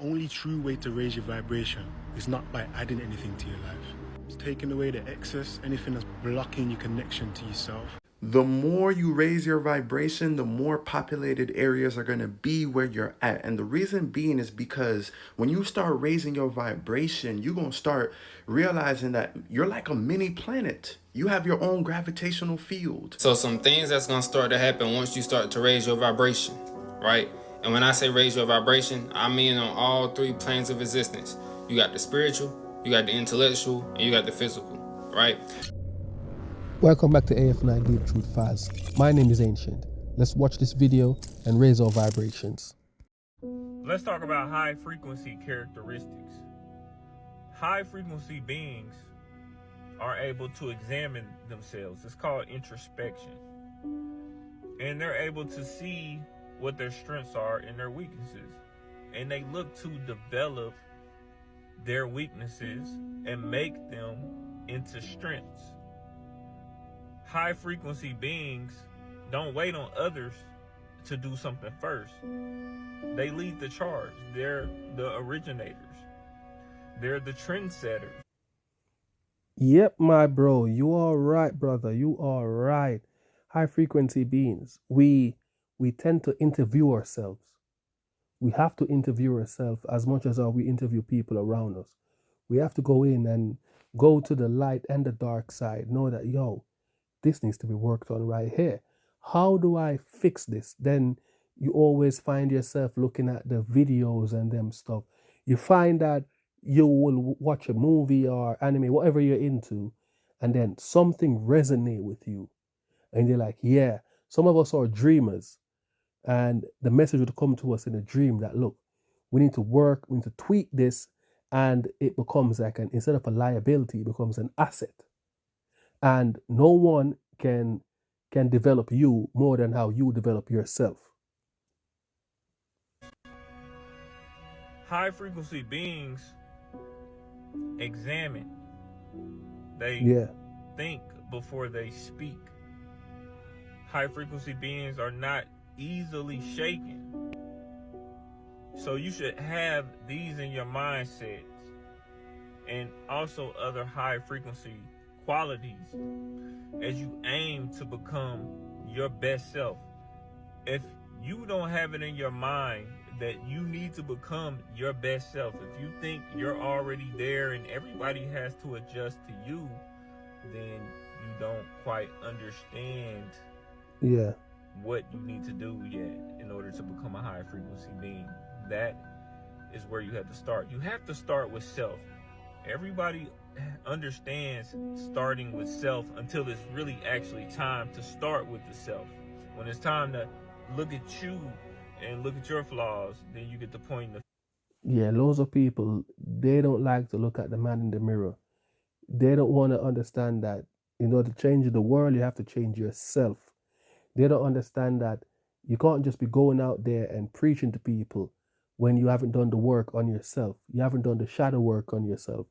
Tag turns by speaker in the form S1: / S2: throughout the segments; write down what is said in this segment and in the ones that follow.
S1: only true way to raise your vibration is not by adding anything to your life. It's taking away the excess, anything that's blocking your connection to yourself.
S2: The more you raise your vibration, the more populated areas are going to be where you're at. And the reason being is because when you start raising your vibration, you're going to start realizing that you're like a mini planet. You have your own gravitational field.
S3: So some things that's going to start to happen once you start to raise your vibration, right? And when I say raise your vibration, I mean on all three planes of existence. You got the spiritual, you got the intellectual, and you got the physical, right?
S4: Welcome back to AF9 Deep Truth Files. My name is Ancient. Let's watch this video and raise our vibrations.
S5: Let's talk about high frequency characteristics. High frequency beings are able to examine themselves. It's called introspection. And they're able to see what their strengths are and their weaknesses. And they look to develop their weaknesses and make them into strengths. High frequency beings don't wait on others to do something first. They lead the charge. They're the originators. They're the trendsetters.
S4: Yep, my bro. You are right, brother. You are right. High frequency beings. We tend to interview ourselves. We have to interview ourselves as much as we interview people around us. We have to go in and go to the light and the dark side. Know that, yo, this needs to be worked on right here. How do I fix this? Then you always find yourself looking at the videos and them stuff. You find that you will watch a movie or anime, whatever you're into, and then something resonate with you. And you're like, yeah, some of us are dreamers. And the message would come to us in a dream that, look, we need to work, we need to tweak this, and it becomes like instead of a liability, it becomes an asset. And no one can develop you more than how you develop yourself.
S5: High frequency beings examine. They think before they speak. High frequency beings are not easily shaken. So you should have these in your mindsets and also other high frequency qualities as you aim to become your best self. If you don't have it in your mind that you need to become your best self, if you think you're already there and everybody has to adjust to you, then you don't quite understand what you need to do yet in order to become a high frequency being. That is where you have to start. You have to start with self. Everybody understands starting with self until it's really actually time to start with the self. When it's time to look at you and look at your flaws, then you get the point.
S4: Loads of people, they don't like to look at the man in the mirror. They don't want to understand that in order to change the world, you have to change yourself. They don't understand that you can't just be going out there and preaching to people when you haven't done the work on yourself. You haven't done the shadow work on yourself.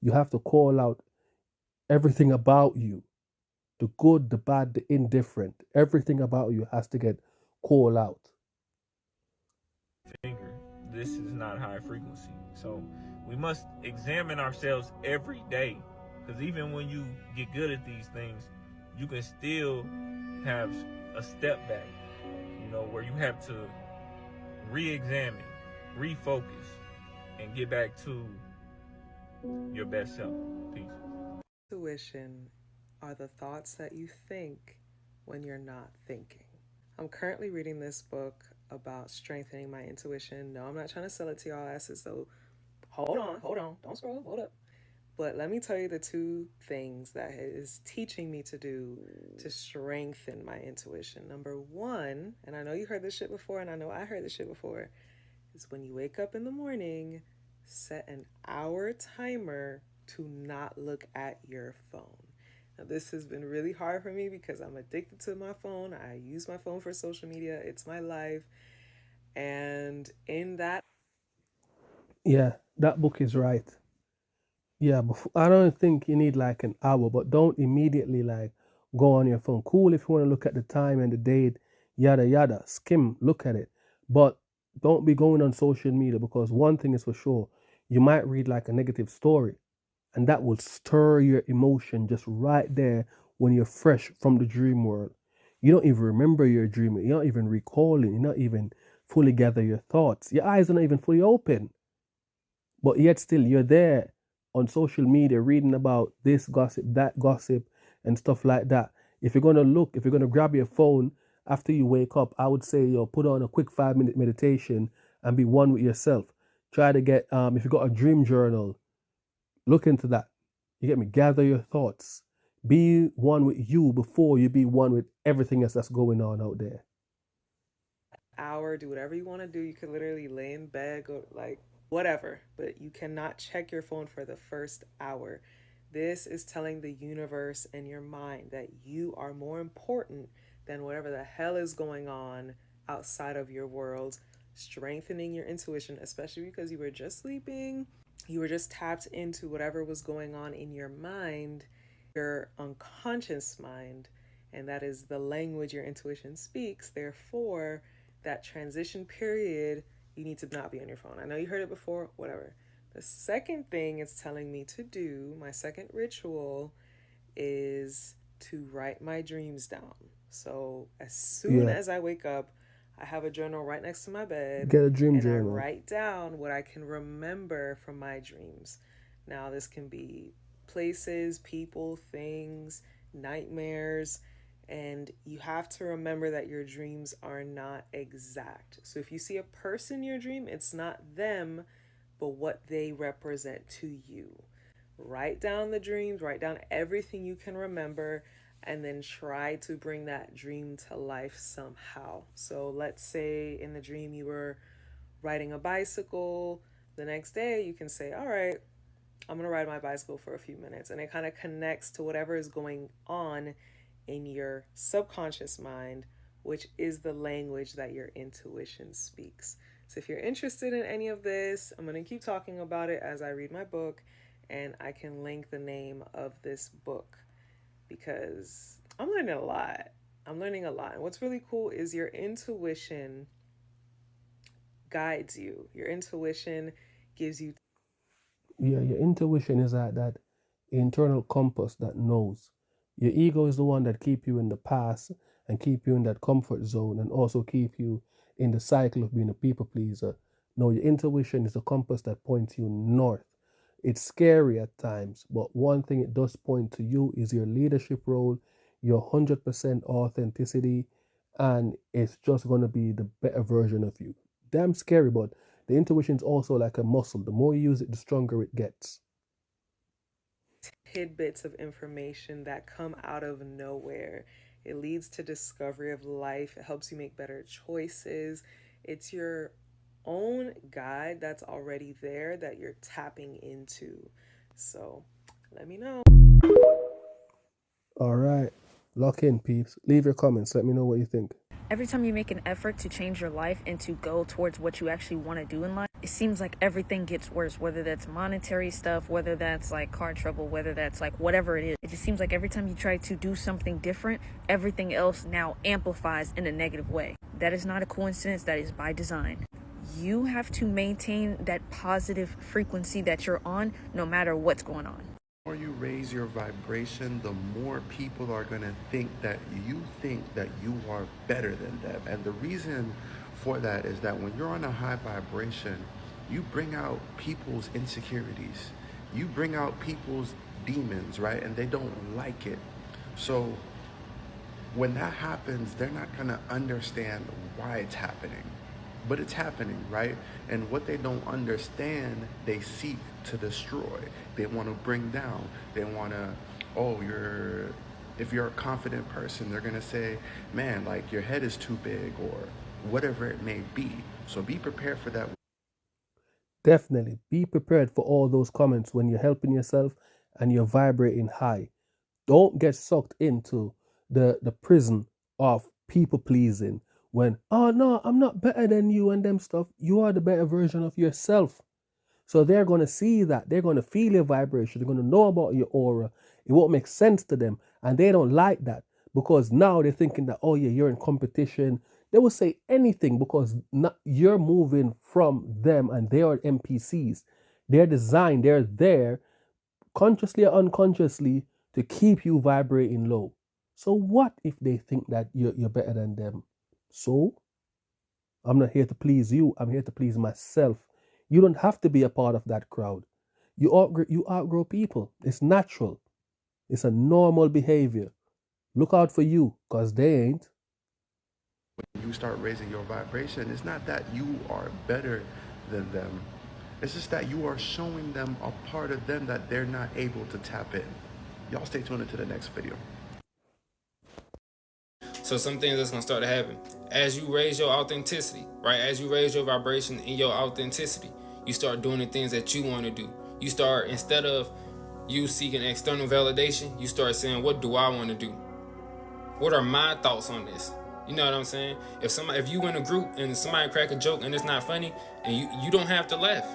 S4: You have to call out everything about you. The good, the bad, the indifferent. Everything about you has to get called out.
S5: This is not high frequency. So we must examine ourselves every day. Because even when you get good at these things, you can still have a step back, where you have to re-examine, refocus, and get back to your best self. Peace.
S6: Intuition are the thoughts that you think when you're not thinking. I'm currently reading this book about strengthening my intuition. No, I'm not trying to sell it to y'all asses, so hold on, don't scroll, hold up. But let me tell you the two things that it is teaching me to do to strengthen my intuition. Number one, and I know you heard this shit before, and I know I heard this shit before, is when you wake up in the morning, set an hour timer to not look at your phone. Now, this has been really hard for me because I'm addicted to my phone. I use my phone for social media. It's my life. And in that...
S4: that book is right. I don't think you need like an hour, but don't immediately like go on your phone. Cool if you want to look at the time and the date, yada yada. Skim, look at it. But Don't be going on social media, because one thing is for sure, you might read like a negative story, and that will stir your emotion just right there when you're fresh from the dream world. You don't even remember your dream. You're not even recalling. You're not even fully gather your thoughts. Your eyes are not even fully open. But yet still you're there on social media reading about this gossip, that gossip, and stuff like that. If you're gonna grab your phone after you wake up, I would say put on a quick 5-minute meditation and be one with yourself. Try to get if you got a dream journal, look into that. You get me? Gather your thoughts. Be one with you before you be one with everything else that's going on out there.
S6: Hour, do whatever you want to do. You could literally lay in bed, go like whatever, but you cannot check your phone for the first hour. This is telling the universe and your mind that you are more important than whatever the hell is going on outside of your world, strengthening your intuition, especially because you were just sleeping. You were just tapped into whatever was going on in your mind, your unconscious mind, and that is the language your intuition speaks. Therefore, that transition period, you need to not be on your phone. I know you heard it before, whatever. The second thing it's telling me to do, my second ritual, is to write my dreams down. So as soon as I wake up, I have a journal right next to my bed.
S4: Get a dream
S6: and
S4: journal.
S6: I write down what I can remember from my dreams. Now, this can be places, people, things, nightmares, and you have to remember that your dreams are not exact. So if you see a person in your dream, it's not them, but what they represent to you. Write down the dreams, write down everything you can remember, and then try to bring that dream to life somehow. So let's say in the dream you were riding a bicycle. The next day you can say, all right, I'm going to ride my bicycle for a few minutes. And it kind of connects to whatever is going on in your subconscious mind, which is the language that your intuition speaks. So if you're interested in any of this, I'm going to keep talking about it as I read my book, and I can link the name of this book because I'm learning a lot. I'm learning a lot. And what's really cool is your intuition guides you. Your intuition gives you...
S4: Yeah, your intuition is that internal compass that knows. Your ego is the one that keep you in the past and keep you in that comfort zone and also keep you in the cycle of being a people pleaser. No, your intuition is the compass that points you north. It's scary at times, but one thing it does point to you is your leadership role, your 100% authenticity, and it's just going to be the better version of you. Damn scary, but the intuition is also like a muscle. The more you use it, the stronger it gets.
S6: Tidbits of information that come out of nowhere. It leads to discovery of life. It helps you make better choices. It's your own guide that's already there that you're tapping into. So let me know.
S4: All right. Lock in, peeps. Leave your comments. Let me know what you think.
S7: Every time you make an effort to change your life and to go towards what you actually want to do in life, it seems like everything gets worse, whether that's monetary stuff, whether that's like car trouble, whether that's like whatever it is. It just seems like every time you try to do something different, everything else now amplifies in a negative way. That is not a coincidence. That is by design. You have to maintain that positive frequency that you're on no matter what's going on.
S2: The more you raise your vibration, the more people are going to think that you are better than them. And the reason for that is that when you're on a high vibration, you bring out people's insecurities. You bring out people's demons, right? And they don't like it. So when that happens, they're not going to understand why it's happening. But it's happening, right? And what they don't understand, they seek to destroy. They want to bring down. They want to, if you're a confident person, they're going to say, man, like your head is too big or whatever it may be. So be prepared for that.
S4: Definitely. Be prepared for all those comments when you're helping yourself and you're vibrating high. Don't get sucked into the prison of people pleasing. When, oh no, I'm not better than you and them stuff. You are the better version of yourself. So they're going to see that. They're going to feel your vibration. They're going to know about your aura. It won't make sense to them. And they don't like that because now they're thinking that, oh yeah, you're in competition. They will say anything because you're moving from them and they are NPCs. They're designed, they're there consciously or unconsciously to keep you vibrating low. So what if they think that you're better than them? So I'm not here to please you. I'm here to please myself. You don't have to be a part of that crowd. You outgrow people. It's natural. It's a normal behavior. Look out for you, because they ain't.
S2: When you start raising your vibration, it's not that you are better than them. It's just that you are showing them a part of them that they're not able to tap in. Y'all stay tuned into the next video.
S3: So some things that's going to start to happen. As you raise your authenticity, right? As you raise your vibration in your authenticity, you start doing the things that you want to do. You start, instead of you seeking external validation, you start saying, what do I want to do? What are my thoughts on this? You know what I'm saying? If you in a group and somebody crack a joke and it's not funny, and you don't have to laugh.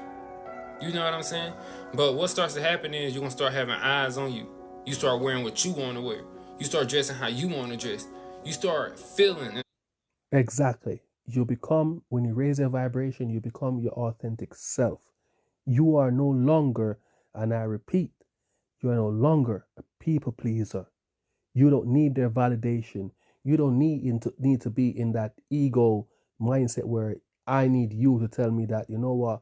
S3: You know what I'm saying? But what starts to happen is you're going to start having eyes on you. You start wearing what you want to wear. You start dressing how you want to dress. You start feeling.
S4: Exactly. You become, when you raise your vibration, you become your authentic self. You are no longer, and I repeat, you are no longer a people pleaser. You don't need their validation. You don't need to be in that ego mindset where I need you to tell me that, you know what,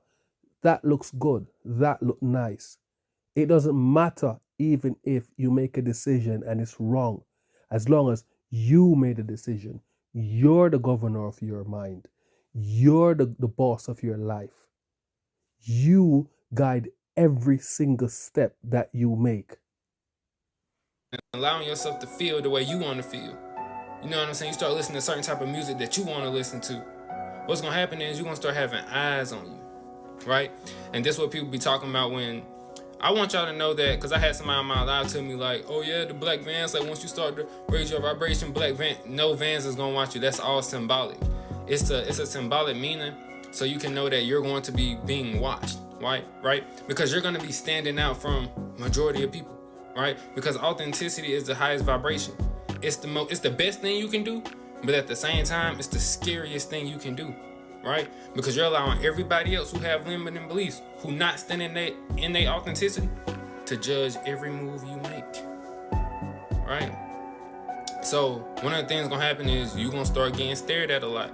S4: that looks good, that look nice. It doesn't matter even if you make a decision and it's wrong, as long as you made a decision. You're the governor of your mind. You're the boss of your life. You guide every single step that you make.
S3: Allowing yourself to feel the way you want to feel. You know what I'm saying? You start listening to certain type of music that you want to listen to. What's going to happen is you're going to start having eyes on you, right? And this is what people be talking about when... I want y'all to know that, because I had somebody on my live tell me like, oh yeah, the black vans, like once you start to raise your vibration, no vans is going to watch you. That's all symbolic. It's a symbolic meaning, so you can know that you're going to be being watched, right? Because you're going to be standing out from majority of people, right? Because authenticity is the highest vibration. It's the best thing you can do, but at the same time, it's the scariest thing you can do, right? Because you're allowing everybody else who have limiting beliefs, who not standing in their authenticity, to judge every move you make, right? So one of the things gonna happen is you're gonna start getting stared at a lot,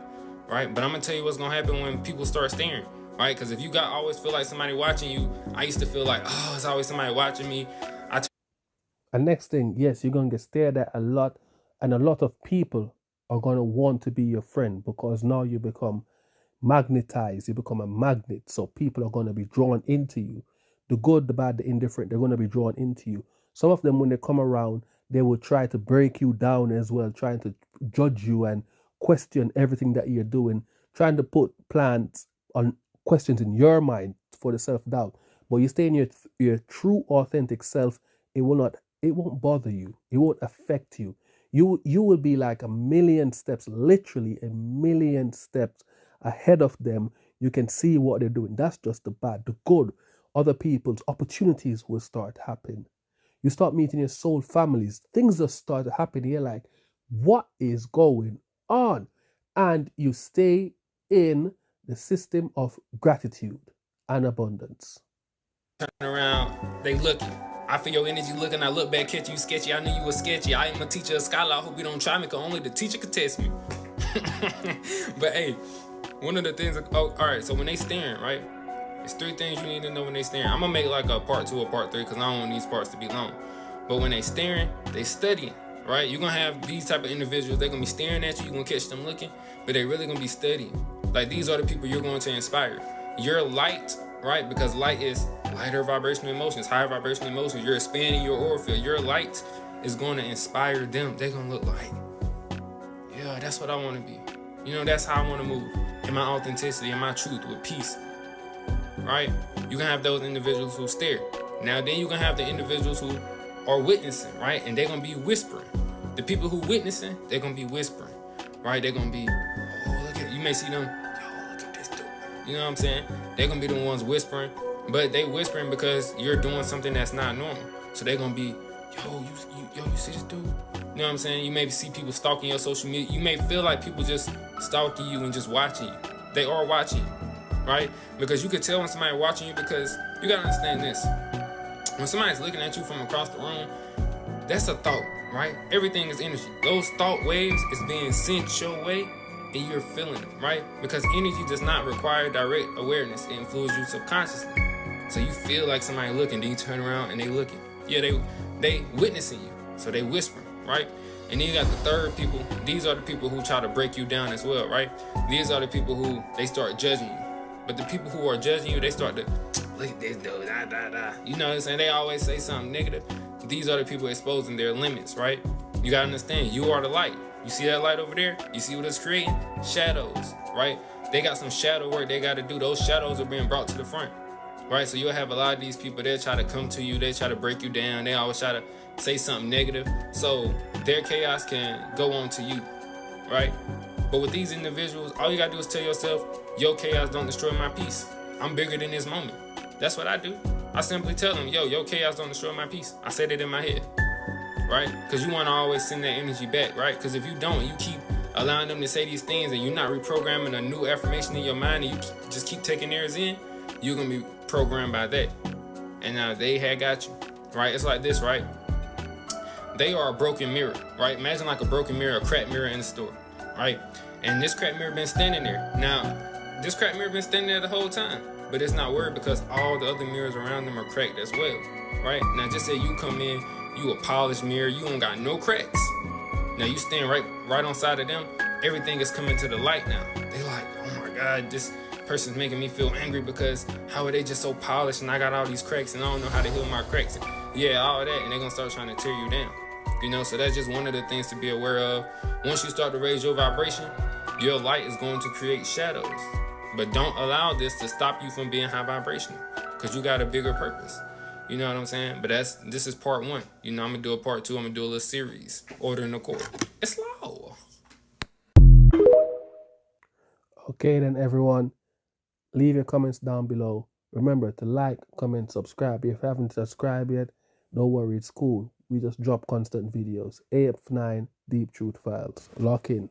S3: right? But I'm gonna tell you what's gonna happen when people start staring, right? Because if you always feel like somebody watching you, I used to feel like, oh, it's always somebody watching me.
S4: And next thing, yes, you're going to get stared at a lot, and a lot of people are going to want to be your friend because now you become magnetized, you become a magnet. So people are going to be drawn into you. The good, the bad, the indifferent, they're going to be drawn into you. Some of them, when they come around, they will try to break you down as well, trying to judge you and question everything that you're doing, trying to put plans on questions in your mind for the self-doubt. But you stay in your true, authentic self, it won't bother you. It won't affect you. You will be like a million steps, literally a million steps ahead of them. You can see what they're doing. That's just the bad. The good, other people's opportunities will start happening. You start meeting your soul families. Things just start to happen. You're like, what is going on? And you stay in the system of gratitude and abundance.
S3: Turn around, they looking. I feel your energy looking, I look back at you sketchy. I knew you were sketchy. I am a teacher, a scholar. I hope you don't try me, cause only the teacher could test me. But hey, one of the things, alright, so when they staring, right? It's 3 things you need to know when they staring. I'm gonna make like a part 2 or part 3 because I don't want these parts to be long. But when they staring, they studying, right? You're gonna have these type of individuals, they're gonna be staring at you, you're gonna catch them looking, but they really gonna be studying. Like these are the people you're going to inspire. Your light, right? Because light is lighter vibrational emotions, higher vibrational emotions. You're expanding your aura field. Your light is going to inspire them. They're going to look like, yeah, that's what I want to be. You know, that's how I want to move. In my authenticity, in my truth, with peace, right? You can have those individuals who stare. Now, then you can have the individuals who are witnessing, right? And they're going to be whispering. The people who witnessing, they're going to be whispering, right? They're going to be, oh, look at, you may see them, yo, look at this dude. You know what I'm saying? They're going to be the ones whispering. But they whispering because you're doing something that's not normal. So they're gonna be, yo, you see this dude? You know what I'm saying? You may see people stalking your social media. You may feel like people just stalking you and just watching you. They are watching you, right? Because you could tell when somebody's watching you, because you gotta understand this. When somebody's looking at you from across the room, that's a thought, right? Everything is energy. Those thought waves is being sent your way and you're feeling them, right? Because energy does not require direct awareness. It influences you subconsciously. So you feel like somebody looking, then you turn around and they looking. Yeah, they witnessing you. So they whispering, right? And then you got the third people. These are the people who try to break you down as well, right? These are the people who, they start judging you. But the people who are judging you, they start to, look at this dude, da, da, da. You know what I'm saying? They always say something negative. These are the people exposing their limits, right? You gotta understand, you are the light. You see that light over there? You see what it's creating? Shadows, right? They got some shadow work they gotta do. Those shadows are being brought to the front, right? So you'll have a lot of these people, they try to come to you, they try to break you down, they always try to say something negative. So their chaos can go on to you, right? But with these individuals, all you gotta do is tell yourself, your chaos don't destroy my peace. I'm bigger than this moment. That's what I do. I simply tell them, yo, your chaos don't destroy my peace. I said it in my head, right? Because you want to always send that energy back, right? Because if you don't, you keep allowing them to say these things and you're not reprogramming a new affirmation in your mind and you just keep taking theirs in, you're going to be programmed by that. And now they had got you, right? It's like this, right? They are a broken mirror, right? Imagine like a broken mirror, a cracked mirror in the store, right? And this cracked mirror been standing there. Now, this cracked mirror been standing there the whole time. But it's not worried because all the other mirrors around them are cracked as well, right? Now just say you come in, you a polished mirror, you don't got no cracks. Now you stand right on side of them, everything is coming to the light now. They like, oh my God, this person's making me feel angry because how are they just so polished and I got all these cracks and I don't know how to heal my cracks. Yeah, all that, and they're gonna start trying to tear you down. You know, so that's just one of the things to be aware of. Once you start to raise your vibration, your light is going to create shadows. But don't allow this to stop you from being high vibrational, because you got a bigger purpose. You know what I'm saying? But this is part 1. You know, I'm going to do a part 2. I'm going to do a little series. Order in the court. It's low.
S4: Okay then, everyone. Leave your comments down below. Remember to like, comment, subscribe. If you haven't subscribed yet, don't worry, it's cool. We just drop constant videos. AF9 Deep Truth Files. Lock in.